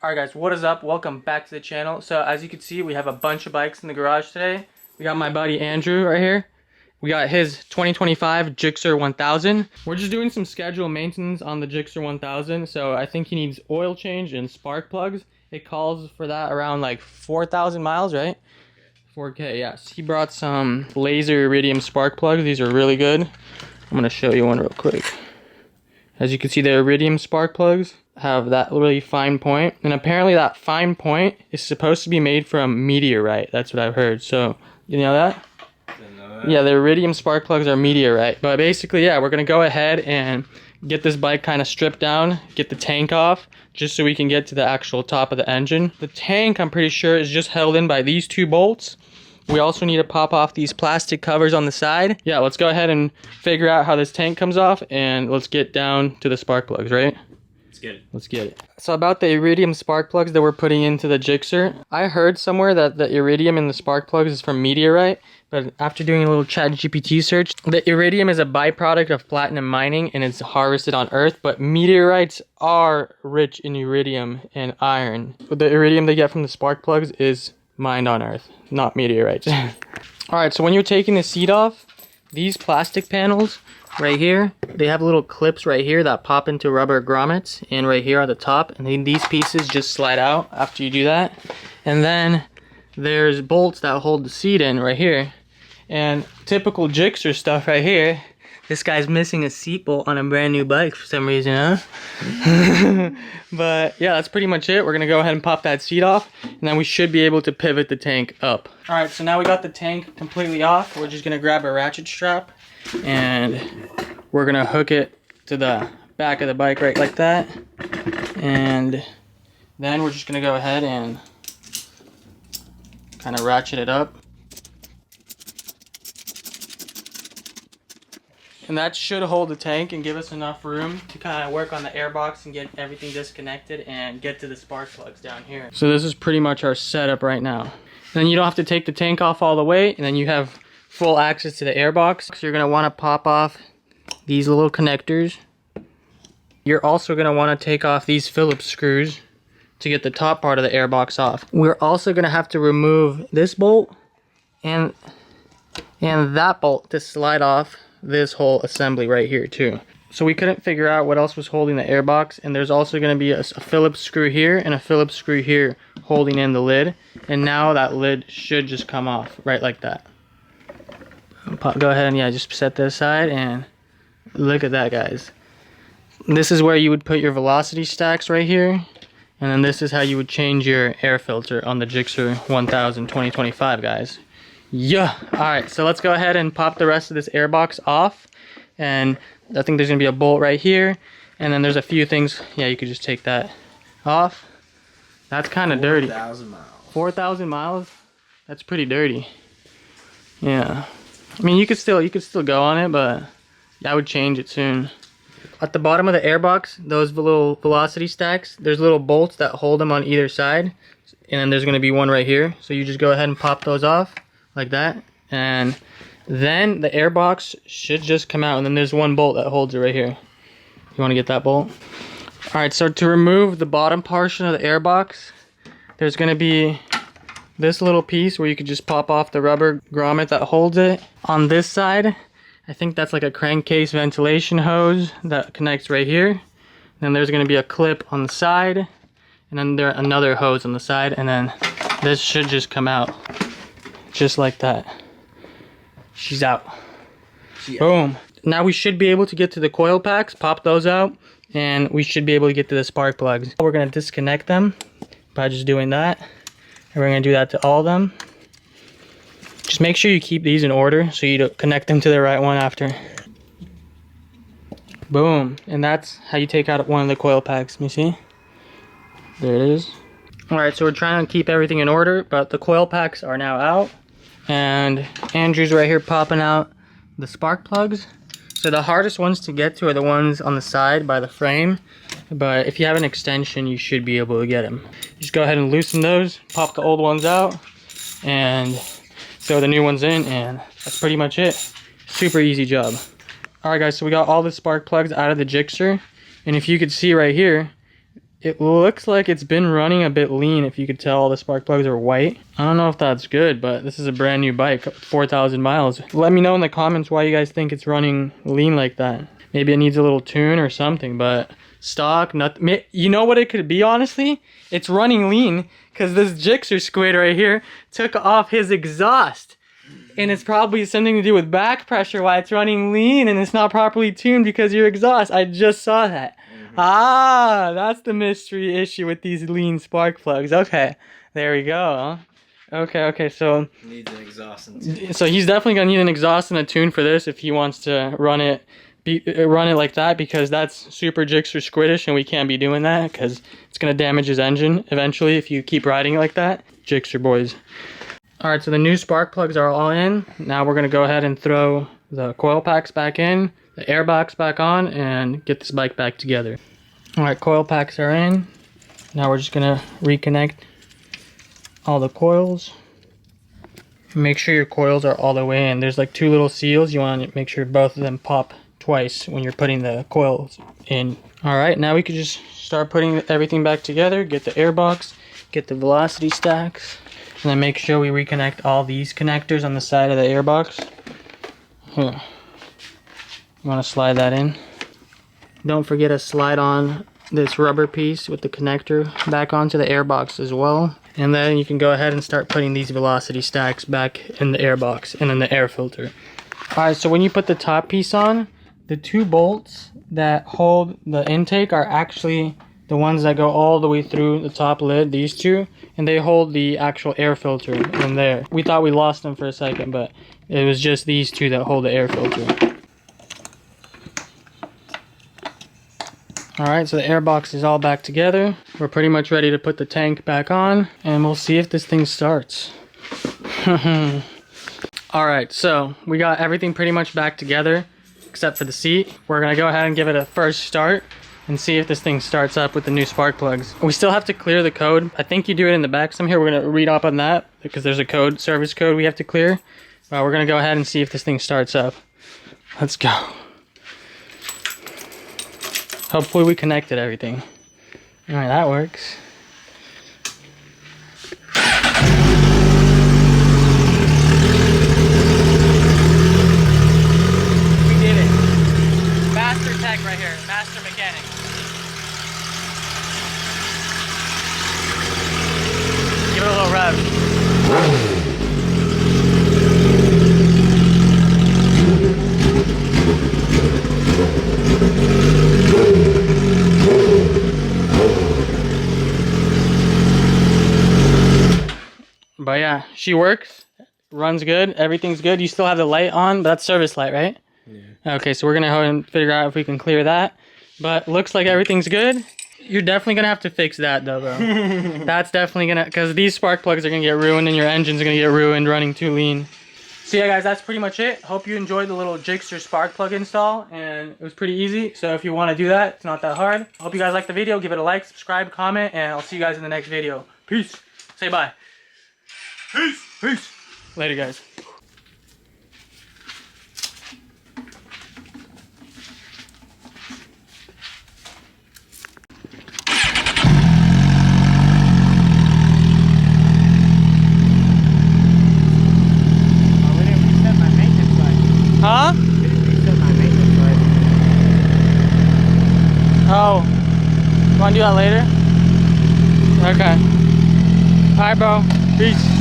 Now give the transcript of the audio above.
Alright guys, what is up? Welcome back to the channel. So as you can see, we have a bunch of bikes in the garage today. We got my buddy Andrew right here. We got his 2025 GSXR-1000. We're just doing some scheduled maintenance on the GSXR-1000. So I think he needs oil change and spark plugs. It calls for that around like 4,000 miles, right? 4K, yes. He brought some laser iridium spark plugs. These are really good. I'm gonna show you one real quick. As you can see, the iridium spark plugs have that really fine point, and apparently that fine point is supposed to be made from meteorite. That's what I've heard. So you know that? Didn't know that. Yeah, the iridium spark plugs are meteorite. But basically, yeah, we're gonna go ahead and get this bike kind of stripped down, get the tank off, just so we can get to the actual top of the engine. The tank, I'm pretty sure, is just held in by these two bolts. We also need to pop off these plastic covers on the side. Yeah, let's go ahead and figure out how this tank comes off, and let's get down to the spark plugs, right? Let's get it. So about the iridium spark plugs that we're putting into the GSXR, I heard somewhere that the iridium in the spark plugs is from meteorite, but after doing a little ChatGPT search, the iridium is a byproduct of platinum mining and it's harvested on Earth, but meteorites are rich in iridium and iron. The iridium they get from the spark plugs is mined on Earth, not meteorites. Alright, so when you're taking the seat off, these plastic panels right here, they have little clips right here that pop into rubber grommets, and right here on the top, and then these pieces just slide out after you do that. And then there's bolts that hold the seat in right here, and typical GSXR stuff right here. This guy's missing a seat bolt on a brand new bike for some reason, huh? But yeah, that's pretty much it. We're gonna go ahead and pop that seat off, and then we should be able to pivot the tank up. All right, so now we got the tank completely off. We're just gonna grab a ratchet strap, and we're gonna hook it to the back of the bike right like that. And then we're just gonna go ahead and kind of ratchet it up. And that should hold the tank and give us enough room to kind of work on the airbox and get everything disconnected and get to the spark plugs down here. So this is pretty much our setup right now. Then you don't have to take the tank off all the way, and then you have full access to the airbox. So you're gonna wanna pop off these little connectors. You're also gonna wanna take off these Phillips screws to get the top part of the airbox off. We're also gonna have to remove this bolt and that bolt to slide off this whole assembly right here too. So we couldn't figure out what else was holding the airbox, and there's also going to be a Phillips screw here and a Phillips screw here holding in the lid, and now that lid should just come off right like that. Go ahead and yeah, just set this aside, and look at that, guys. This is where you would put your velocity stacks right here, and then this is how you would change your air filter on the GSXR-1000 2025, guys. Yeah. Alright, so let's go ahead and pop the rest of this airbox off. And I think there's going to be a bolt right here. And then there's a few things. Yeah, you could just take that off. That's kind of dirty. 4,000 miles. 4,000 miles? That's pretty dirty. Yeah. I mean, you could still go on it, but I would change it soon. At the bottom of the airbox, those little velocity stacks, there's little bolts that hold them on either side. And then there's going to be one right here. So you just go ahead and pop those off. Like that, and then the airbox should just come out, and then there's one bolt that holds it right here. You want to get that bolt? Alright, so to remove the bottom portion of the airbox, there's going to be this little piece where you could just pop off the rubber grommet that holds it. On this side, I think that's like a crankcase ventilation hose that connects right here. Then there's going to be a clip on the side, and then there's another hose on the side, and then this should just come out. Just like that. She's out. Boom. Now we should be able to get to the coil packs, pop those out, and we should be able to get to the spark plugs. We're going to disconnect them by just doing that. And we're going to do that to all of them. Just make sure you keep these in order so you don't connect them to the right one after. Boom. And that's how you take out one of the coil packs. You see? There it is. Alright, so we're trying to keep everything in order, but the coil packs are now out. And Andrew's right here popping out the spark plugs. So the hardest ones to get to are the ones on the side by the frame. But if you have an extension, you should be able to get them. Just go ahead and loosen those, pop the old ones out, and throw the new ones in, and that's pretty much it. Super easy job. Alright guys, so we got all the spark plugs out of the GSXR. And if you could see right here, It looks like it's been running a bit lean. If you could tell, all the spark plugs are white. I don't know if that's good, but this is a brand new bike, 4,000 miles. Let me know in the comments why you guys think it's running lean like that. Maybe it needs a little tune or something, but stock, nothing. You know what it could be, honestly? It's running lean because this Gixxer squid right here took off his exhaust. And it's probably something to do with back pressure why it's running lean and it's not properly tuned because of your exhaust. I just saw that. Ah, that's the mystery issue with these lean spark plugs. Okay, there we go. Okay, so needs an exhaust and tune. So he's definitely gonna need an exhaust and a tune for this if he wants to run it like that, because that's super Gixxer squiddish and we can't be doing that because it's gonna damage his engine eventually if you keep riding it like that. Gixxer boys. All right, so the new spark plugs are all in. Now we're gonna go ahead and throw the coil packs back in, the airbox back on, and get this bike back together. All right, coil packs are in. Now we're just gonna reconnect all the coils. Make sure your coils are all the way in. There's like two little seals. You want to make sure both of them pop twice when you're putting the coils in. All right, now we could just start putting everything back together. Get the airbox, get the velocity stacks, and then make sure we reconnect all these connectors on the side of the airbox. Here. You want to slide that in. Don't forget to slide on this rubber piece with the connector back onto the airbox as well. And then you can go ahead and start putting these velocity stacks back in the airbox and in the air filter. Alright, so when you put the top piece on, the two bolts that hold the intake are actually the ones that go all the way through the top lid, these two, and they hold the actual air filter in there. We thought we lost them for a second, but it was just these two that hold the air filter. Alright, so the airbox is all back together. We're pretty much ready to put the tank back on, and we'll see if this thing starts. Alright, so we got everything pretty much back together, except for the seat. We're gonna go ahead and give it a first start, and see if this thing starts up with the new spark plugs. We still have to clear the code. I think you do it in the back some here. We're gonna read up on that, because there's a code, service code we have to clear. We're gonna go ahead and see if this thing starts up. Let's go. Hopefully we connected everything. Alright, that works. We did it. Master tech right here, master mechanic. Give it a little rev. But yeah, she works, runs good, everything's good. You still have the light on, but that's service light, right? Yeah. Okay, so we're gonna go ahead and figure out if we can clear that. But looks like everything's good. You're definitely gonna have to fix that though, bro. That's definitely gonna, because these spark plugs are gonna get ruined and your engine's gonna get ruined running too lean. So yeah guys, that's pretty much it. Hope you enjoyed the little Gixxer spark plug install, and it was pretty easy. So if you want to do that, it's not that hard. Hope you guys liked the video. Give it a like, subscribe, comment, and I'll see you guys in the next video. Peace. Say bye. Peace. Peace. Later guys. Huh? Oh. You wanna do that later? Okay. Alright, bro. Peace.